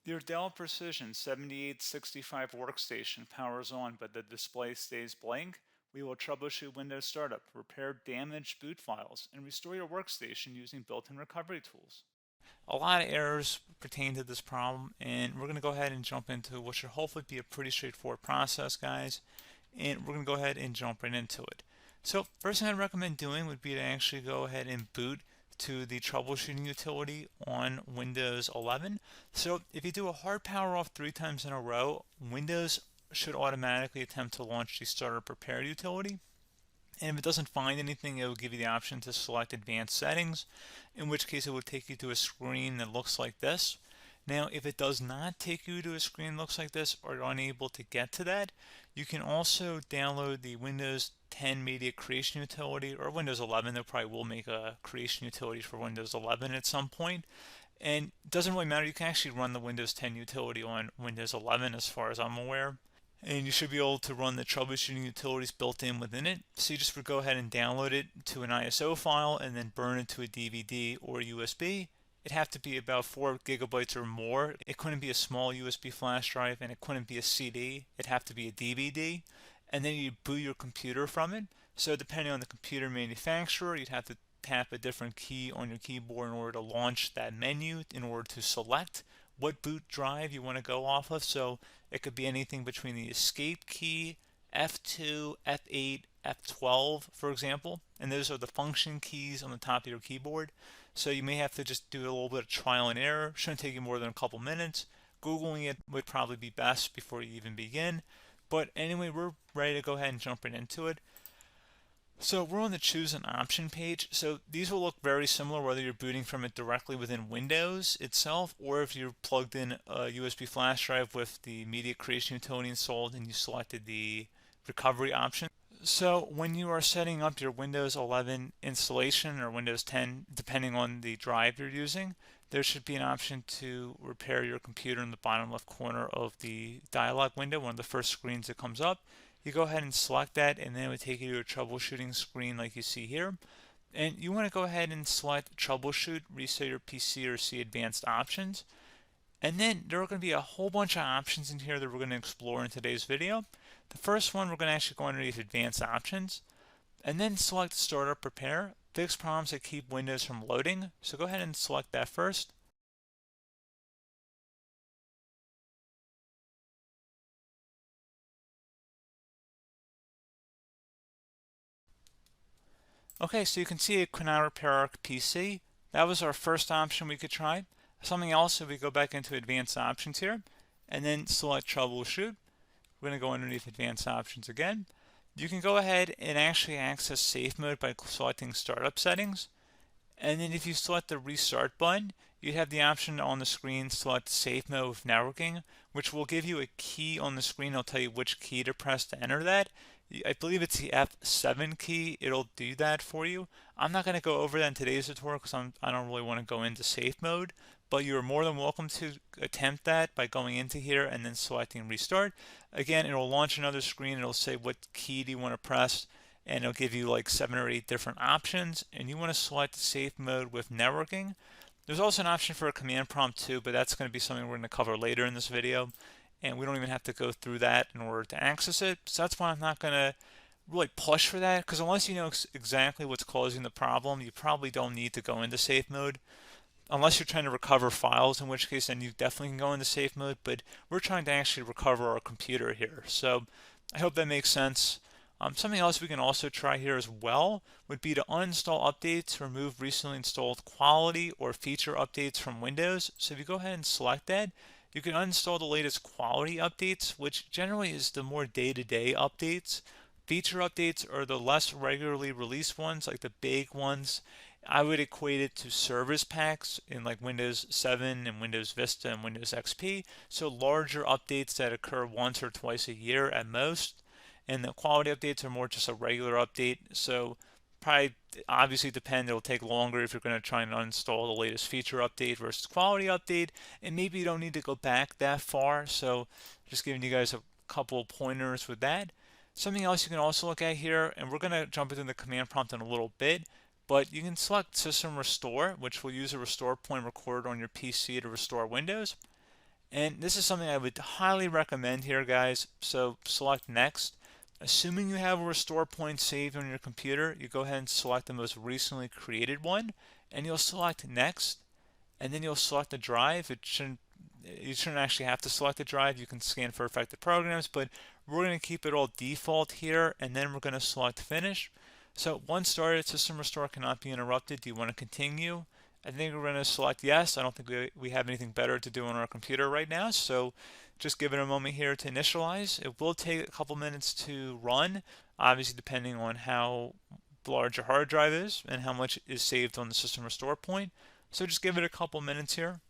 Your Dell Precision 7865 workstation powers on, but the display stays blank. We will troubleshoot Windows Startup, repair damaged boot files, and restore your workstation using built-in recovery tools. A lot of errors pertain to this problem, and we're going to go ahead and jump into what should hopefully be a pretty straightforward process, guys. And we're going to go ahead and jump right into it. So first thing I'd recommend doing would be to actually go ahead and boot to the troubleshooting utility on Windows 11. So if you do a hard power off 3 times in a row, Windows should automatically attempt to launch the startup repair utility. And if it doesn't find anything, it will give you the option to select advanced settings, in which case it will take you to a screen that looks like this. Now, if it does not take you to a screen that looks like this, or you're unable to get to that, you can also download the Windows 10 Media Creation Utility, or Windows 11. They probably will make a creation utility for Windows 11 at some point. And it doesn't really matter, you can actually run the Windows 10 utility on Windows 11 as far as I'm aware. And you should be able to run the troubleshooting utilities built in within it. So you just would go ahead and download it to an ISO file and then burn it to a DVD or USB. It'd have to be about 4 gigabytes or more. It couldn't be a small USB flash drive, and it couldn't be a CD. It'd have to be a DVD. And then you boot your computer from it. So depending on the computer manufacturer, you'd have to tap a different key on your keyboard in order to launch that menu, in order to select what boot drive you want to go off of. So it could be anything between the escape key, F2, F8, F12, for example, and those are the function keys on the top of your keyboard. So you may have to just do a little bit of trial and error. Shouldn't take you more than a couple minutes. Googling it would probably be best before you even begin. But anyway, we're ready to go ahead and jump right into it. So we're on the choose an option page. So these will look very similar whether you're booting from it directly within Windows itself, or if you're plugged in a USB flash drive with the media creation utility installed and you selected the recovery option. So when you are setting up your Windows 11 installation or Windows 10, depending on the drive you're using, there should be an option to repair your computer in the bottom left corner of the dialog window, one of the first screens that comes up. You go ahead and select that, and then it would take you to a troubleshooting screen like you see here. And you want to go ahead and select troubleshoot, reset your PC, or see advanced options. And then there are going to be a whole bunch of options in here that we're going to explore in today's video. The first one, we're going to actually go underneath advanced options and then select startup repair, fix problems that keep Windows from loading. So go ahead and select that first. Okay, so you can see it could now repair our PC. That was our first option we could try. Something else, if we go back into advanced options here and then select troubleshoot, we're going to go underneath advanced options again. You can go ahead and actually access safe mode by selecting startup settings. And then if you select the restart button, you have the option on the screen select safe mode with networking, which will give you a key on the screen. It'll tell you which key to press to enter that. I believe it's the F7 key. It'll do that for you. I'm not going to go over that in today's tutorial because I don't really want to go into safe mode, but you're more than welcome to attempt that by going into here and then selecting restart. Again, it'll launch another screen. It'll say what key do you want to press, and it'll give you like 7 or 8 different options, and you want to select safe mode with networking. There's also an option for a command prompt too, but that's going to be something we're going to cover later in this video, and we don't even have to go through that in order to access it. So that's why I'm not going to really push for that, because unless you know exactly what's causing the problem, you probably don't need to go into safe mode. Unless you're trying to recover files, in which case then you definitely can go into safe mode, but we're trying to actually recover our computer here. So I hope that makes sense. Something else we can also try here as well would be to uninstall updates, remove recently installed quality or feature updates from Windows. So if you go ahead and select that, you can uninstall the latest quality updates, which generally is the more day-to-day updates. Feature updates are the less regularly released ones, like the big ones. I would equate it to service packs in like Windows 7 and Windows Vista and Windows XP. So larger updates that occur once or twice a year at most. And the quality updates are more just a regular update. So probably obviously depend, it'll take longer if you're going to try and uninstall the latest feature update versus quality update. And maybe you don't need to go back that far. So just giving you guys a couple of pointers with that. Something else you can also look at here, and we're going to jump into the command prompt in a little bit, but you can select System Restore, which will use a restore point recorded on your PC to restore Windows. And this is something I would highly recommend here, guys. So select next. Assuming you have a restore point saved on your computer, you go ahead and select the most recently created one, and you'll select next, and then you'll select the drive. You shouldn't actually have to select the drive. You can scan for affected programs, but we're going to keep it all default here, and then we're going to select finish. So once started, system restore cannot be interrupted. Do you want to continue? I think we're going to select yes. I don't think we have anything better to do on our computer right now, so just give it a moment here to initialize. It will take a couple minutes to run, obviously depending on how large your hard drive is and how much is saved on the system restore point. So just give it a couple minutes here.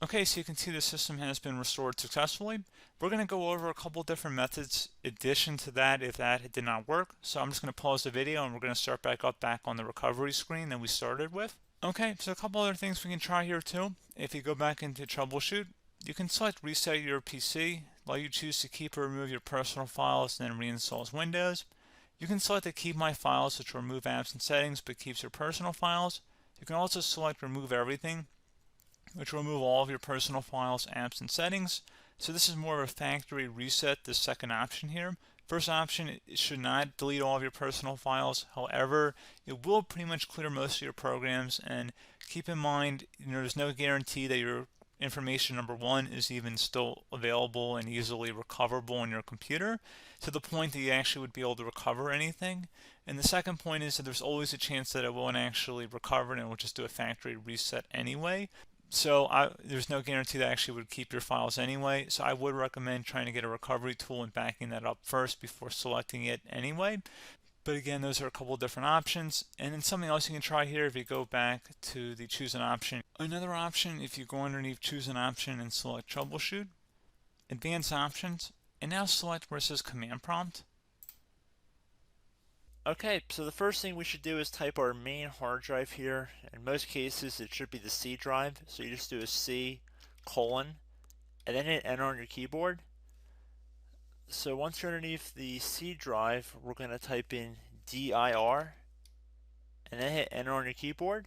Okay, so you can see the system has been restored successfully. We're going to go over a couple different methods addition to that if that did not work. So I'm just going to pause the video and we're going to start back on the recovery screen that we started with. Okay, so a couple other things we can try here too. If you go back into troubleshoot, you can select reset your PC, let you choose to keep or remove your personal files and then reinstalls Windows. You can select to keep my files, which will remove apps and settings but keeps your personal files. You can also select remove everything, which will remove all of your personal files, apps, and settings. So this is more of a factory reset, the second option here. First option, it should not delete all of your personal files. However, it will pretty much clear most of your programs. And keep in mind, there's no guarantee that your information, number one, is even still available and easily recoverable on your computer to the point that you actually would be able to recover anything. And the second point is that there's always a chance that it won't actually recover and it will just do a factory reset anyway. So there's no guarantee that actually would keep your files anyway. So I would recommend trying to get a recovery tool and backing that up first before selecting it anyway. But again, those are a couple different options. And then something else you can try here if you go back to the choose an option. Another option, if you go underneath choose an option and select troubleshoot, advanced options, and now select where it says command prompt. Okay, so the first thing we should do is type our main hard drive here. In most cases, it should be the C drive. So you just do a C colon and then hit enter on your keyboard. So once you're underneath the C drive, we're going to type in dir and then hit enter on your keyboard.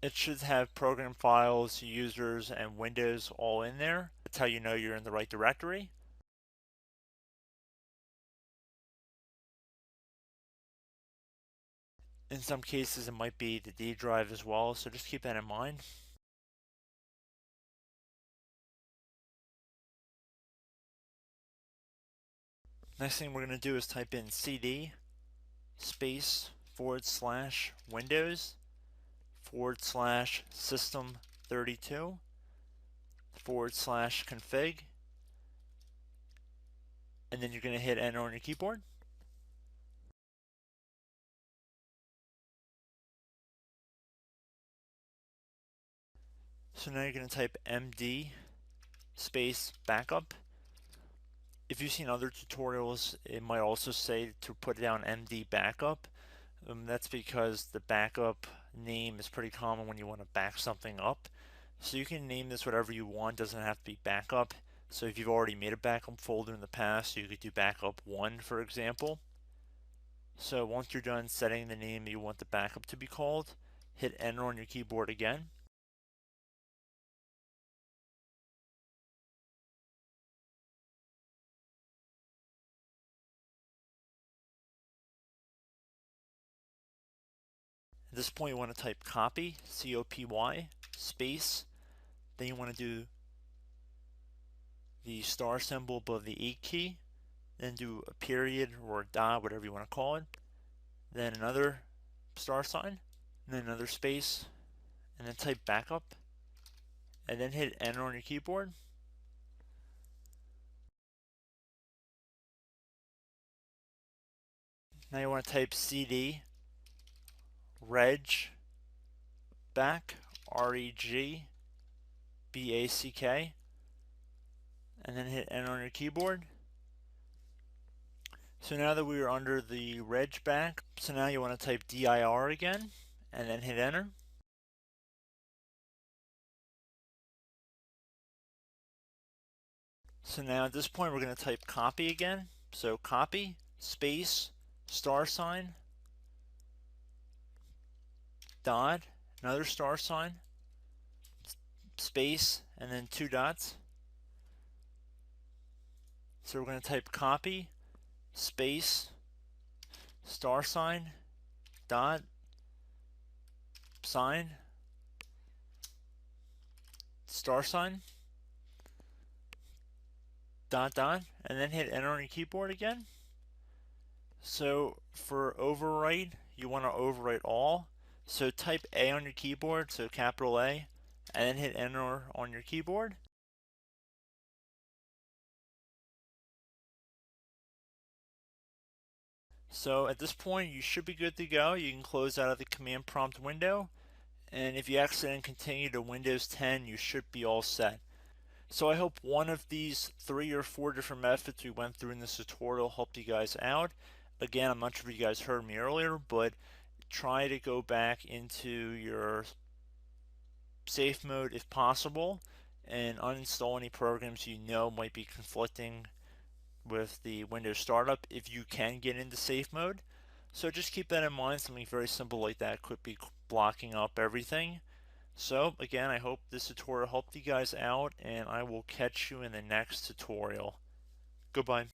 It should have program files, users, and Windows all in there. That's how you know you're in the right directory. In some cases, it might be the D drive as well, so just keep that in mind. Next thing we're going to do is type in cd space / Windows / system 32 / config, and then you're going to hit enter on your keyboard. So now you're going to type md space backup. If you've seen other tutorials, it might also say to put down md backup. That's because the backup name is pretty common when you want to back something up. So you can name this whatever you want, doesn't have to be backup. So if you've already made a backup folder in the past, you could do backup 1, for example. So once you're done setting the name you want the backup to be called, hit enter on your keyboard again. At this point you want to type copy, C-O-P-Y, space, then you want to do the star symbol above the 8 key, then do a period or a dot, whatever you want to call it, then another star sign, and then another space, and then type backup, and then hit enter on your keyboard. Now you want to type cd reg back, R-E-G-B-A-C-K, and then hit enter on your keyboard. So now that we are under the reg back, so now you want to type dir again, and then hit enter. So now at this point we're going to type copy again. So copy, space, star sign, dot, another star sign, space, and then 2 dots. So we're going to type copy, space, star sign, dot, sign, star sign, dot, dot, and then hit enter on your keyboard again. So for overwrite, you want to overwrite all. So type A on your keyboard, so capital A, and then hit enter on your keyboard. So at this point you should be good to go. You can close out of the command prompt window, and if you accidentally continue to Windows 10 you should be all set. So I hope one of these 3 or 4 different methods we went through in this tutorial helped you guys out. Again, I'm not sure if you guys heard me earlier, but try to go back into your safe mode if possible and uninstall any programs you know might be conflicting with the Windows startup if you can get into safe mode. So just keep that in mind. Something very simple like that could be blocking up everything. So again, I hope this tutorial helped you guys out, and I will catch you in the next tutorial. Goodbye.